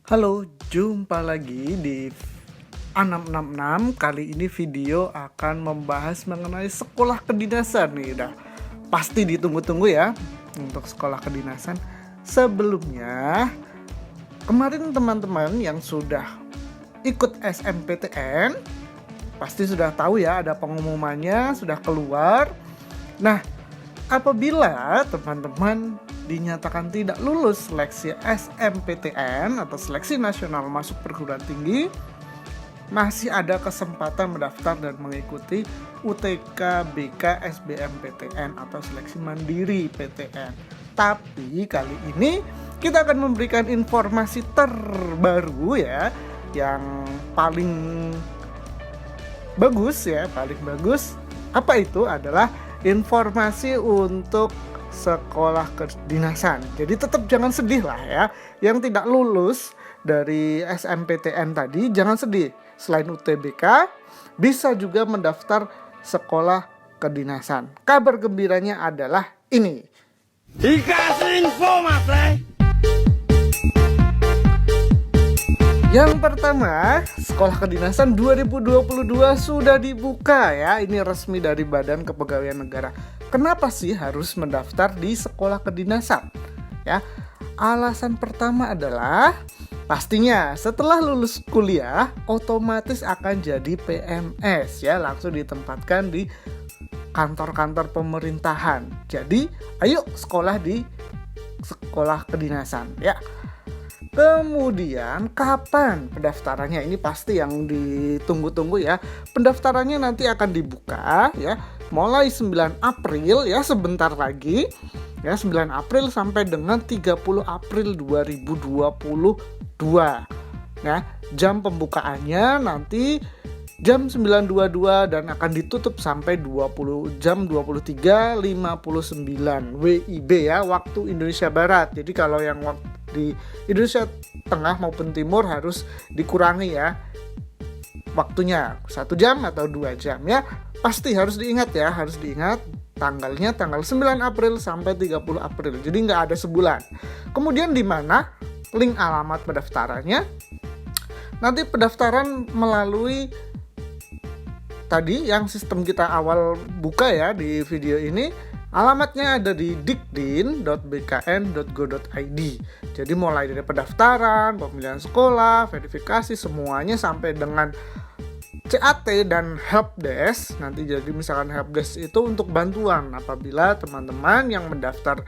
Halo, jumpa lagi di 666. Kali ini video akan membahas mengenai sekolah kedinasan nih. Udah pasti ditunggu-tunggu ya untuk sekolah kedinasan. Sebelumnya, kemarin teman-teman yang sudah ikut SNMPTN pasti sudah tahu ya, ada pengumumannya sudah keluar. Nah, apabila teman-teman dinyatakan tidak lulus seleksi SNMPTN atau seleksi nasional masuk perguruan tinggi, masih ada kesempatan mendaftar dan mengikuti UTK BK SBMPTN atau seleksi mandiri PTN. Tapi kali ini kita akan memberikan informasi terbaru ya, yang paling bagus. Apa itu? Adalah informasi untuk sekolah kedinasan. Jadi tetap jangan sedih lah ya. Yang tidak lulus dari SNMPTN tadi jangan sedih. Selain UTBK bisa juga mendaftar sekolah kedinasan. Kabar gembiranya adalah ini. Dikasih info mas. Yang pertama, sekolah kedinasan 2022 sudah dibuka ya. Ini resmi dari Badan Kepegawaian Negara. Kenapa sih harus mendaftar di sekolah kedinasan? Ya, alasan pertama adalah pastinya setelah lulus kuliah otomatis akan jadi PNS ya, langsung ditempatkan di kantor-kantor pemerintahan. Jadi, ayo sekolah di sekolah kedinasan ya. Kemudian kapan pendaftarannya? Ini pasti yang ditunggu-tunggu ya. Pendaftarannya nanti akan dibuka ya mulai 9 April ya, sebentar lagi ya, 9 April sampai dengan 30 April 2022 ya. Jam pembukaannya nanti jam 9.22 dan akan ditutup sampai jam 23.59 WIB ya, waktu Indonesia Barat. Jadi kalau yang di Indonesia Tengah maupun Timur harus dikurangi ya waktunya, 1 jam atau 2 jam ya. Pasti harus diingat ya, harus diingat tanggalnya tanggal 9 April sampai 30 April. Jadi nggak ada sebulan. Kemudian di mana link alamat pendaftarannya? Nanti pendaftaran melalui tadi yang sistem kita awal buka ya di video ini. Alamatnya ada di dikdin.bkn.go.id. Jadi mulai dari pendaftaran, pemilihan sekolah, verifikasi, semuanya sampai dengan CAT dan helpdesk. Nanti jadi misalkan helpdesk itu untuk bantuan apabila teman-teman yang mendaftar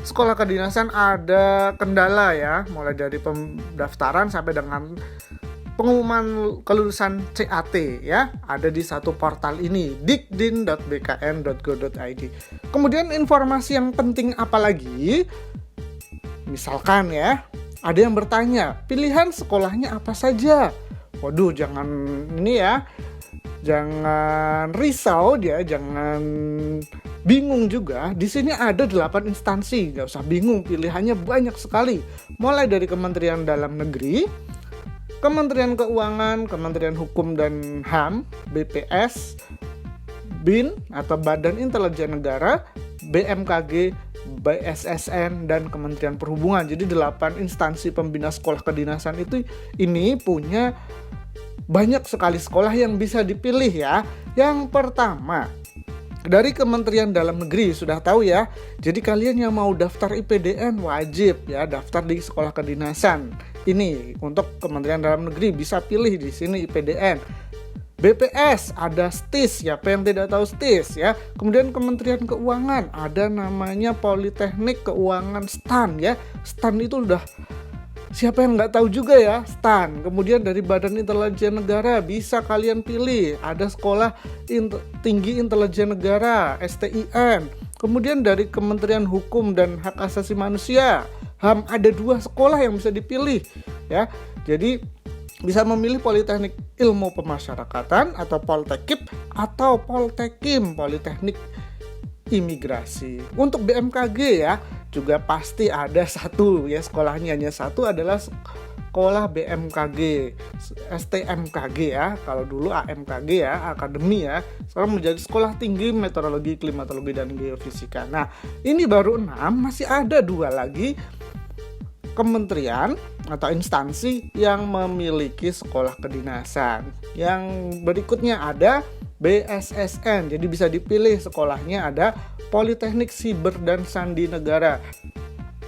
sekolah kedinasan ada kendala ya, mulai dari pendaftaran sampai dengan pengumuman kelulusan CAT ya, ada di satu portal ini, dikdin.bkn.go.id. Kemudian informasi yang penting apa lagi? Misalkan ya, ada yang bertanya, pilihan sekolahnya apa saja? Waduh, jangan risau dia, jangan bingung juga. Di sini ada 8 instansi, gak usah bingung, pilihannya banyak sekali. Mulai dari Kementerian Dalam Negeri, Kementerian Keuangan, Kementerian Hukum dan HAM, BPS, BIN atau Badan Intelijen Negara, BMKG, BSSN, dan Kementerian Perhubungan. Jadi 8 instansi pembina sekolah kedinasan ini punya banyak sekali sekolah yang bisa dipilih ya. Yang pertama, dari Kementerian Dalam Negeri, sudah tahu ya. Jadi kalian yang mau daftar IPDN wajib ya daftar di sekolah kedinasan. Ini untuk Kementerian Dalam Negeri bisa pilih di sini IPDN. BPS ada STIS, siapa yang tidak tahu STIS ya. Kemudian Kementerian Keuangan ada namanya Politeknik Keuangan STAN ya. STAN itu udah siapa yang nggak tahu juga ya, STAN. Kemudian dari Badan Intelijen Negara bisa kalian pilih, ada Sekolah Tinggi Intelijen Negara STIN. Kemudian dari Kementerian Hukum dan Hak Asasi Manusia, HAM, ada 2 sekolah yang bisa dipilih ya. Jadi bisa memilih Politeknik Ilmu Pemasyarakatan atau Poltekip atau Poltekim, Politeknik Imigrasi. Untuk BMKG ya juga pasti ada satu ya, sekolahnya hanya satu, adalah sekolah BMKG, STMKG ya, kalau dulu AMKG ya, akademi ya, sekarang menjadi sekolah tinggi meteorologi, klimatologi, dan geofisika. Nah, ini baru 6, masih ada 2 lagi kementerian atau instansi yang memiliki sekolah kedinasan. Yang berikutnya ada BSSN, jadi bisa dipilih sekolahnya, ada Politeknik Siber dan Sandi Negara.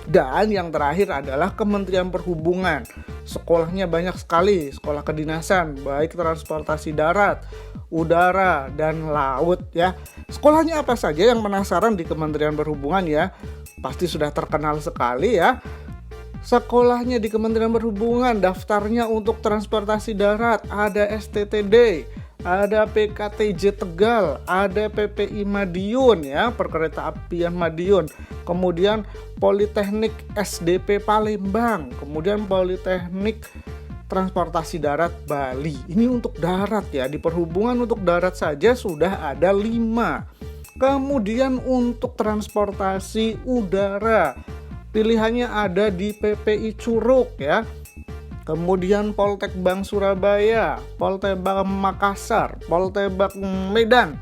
Dan yang terakhir adalah Kementerian Perhubungan. Sekolahnya banyak sekali, sekolah kedinasan, baik transportasi darat, udara, dan laut ya. Sekolahnya apa saja, yang penasaran di Kementerian Perhubungan ya, pasti sudah terkenal sekali ya. Sekolahnya di Kementerian Perhubungan, daftarnya untuk transportasi darat, ada STTD, ada PKTJ Tegal, ada PPI Madiun ya, Perkereta Apian Madiun, kemudian Politeknik SDP Palembang, kemudian Politeknik Transportasi Darat Bali. Ini untuk darat ya, di perhubungan untuk darat saja sudah ada 5. Kemudian untuk transportasi udara, pilihannya ada di PPI Curug ya. Kemudian Poltek Bank Surabaya, Poltek Bank Makassar, Poltek Bank Medan,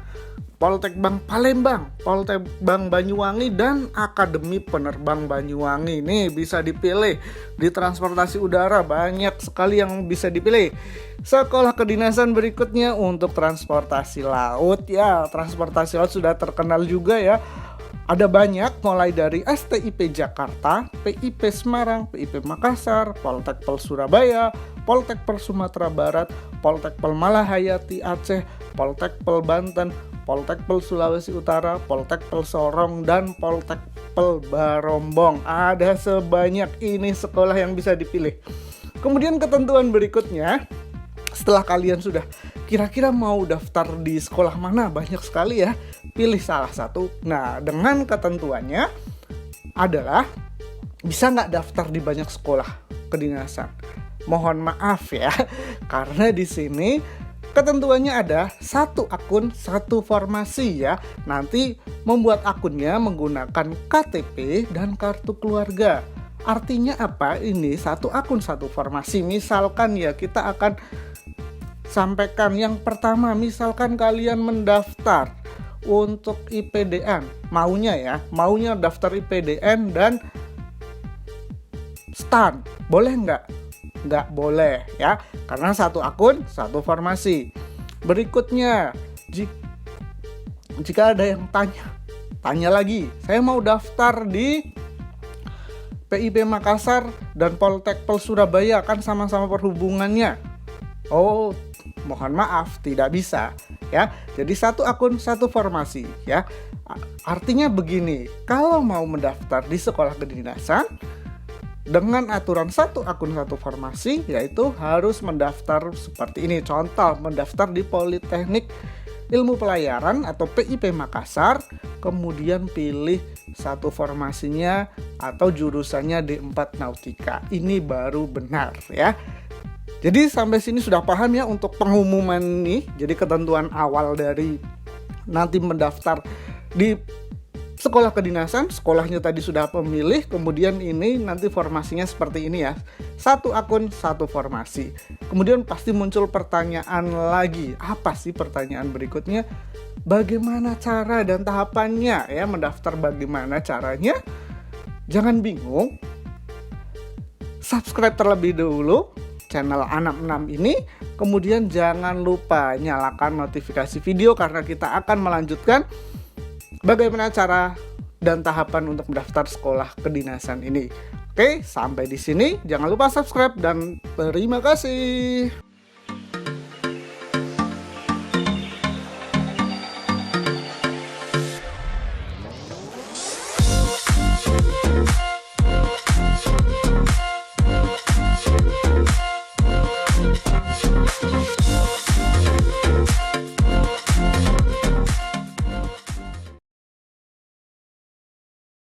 Poltek Bank Palembang, Poltek Bank Banyuwangi, dan Akademi Penerbang Banyuwangi. Nih bisa dipilih. Di transportasi udara banyak sekali yang bisa dipilih. Sekolah kedinasan berikutnya untuk transportasi laut ya. Transportasi laut sudah terkenal juga ya. Ada banyak, mulai dari STIP Jakarta, PIP Semarang, PIP Makassar, Poltekpel Surabaya, Poltekpel Sumatera Barat, Poltekpel Malahayati Aceh, Poltekpel Banten, Poltekpel Sulawesi Utara, Poltekpel Sorong, dan Poltekpel Barombong. Ada sebanyak ini sekolah yang bisa dipilih. Kemudian ketentuan berikutnya, setelah kalian sudah kira-kira mau daftar di sekolah mana, banyak sekali ya, pilih salah satu. Nah, dengan ketentuannya adalah bisa nggak daftar di banyak sekolah kedinasan. Mohon maaf ya, karena di sini ketentuannya ada 1 akun 1 formasi ya. Nanti membuat akunnya menggunakan KTP dan kartu keluarga. Artinya apa? Ini 1 akun 1 formasi. Misalkan ya, kita akan sampaikan yang pertama, misalkan kalian mendaftar untuk IPDN, maunya daftar IPDN dan STAN, boleh nggak? Nggak boleh ya, karena 1 akun 1 formasi. Berikutnya, jika ada yang tanya lagi, saya mau daftar di PIP Makassar dan Poltekpel Surabaya, kan sama-sama perhubungannya. Oh, mohon maaf, tidak bisa ya. Jadi 1 akun 1 formasi ya. Artinya begini, kalau mau mendaftar di sekolah kedinasan dengan aturan 1 akun 1 formasi, yaitu harus mendaftar seperti ini. Contoh, mendaftar di Politeknik Ilmu Pelayaran atau PIP Makassar, kemudian pilih 1 formasinya atau jurusannya D4 Nautika. Ini baru benar ya. Jadi sampai sini sudah paham ya untuk pengumuman ini. Jadi ketentuan awal dari nanti mendaftar di sekolah kedinasan, sekolahnya tadi sudah pemilih, kemudian ini nanti formasinya seperti ini ya. 1 akun 1 formasi. Kemudian pasti muncul pertanyaan lagi. Apa sih pertanyaan berikutnya? Bagaimana cara dan tahapannya ya, mendaftar bagaimana caranya? Jangan bingung. Subscribe terlebih dahulu channel Anak 6 ini, kemudian jangan lupa nyalakan notifikasi video karena kita akan melanjutkan bagaimana cara dan tahapan untuk mendaftar sekolah kedinasan ini. Oke, sampai di sini, jangan lupa subscribe dan terima kasih.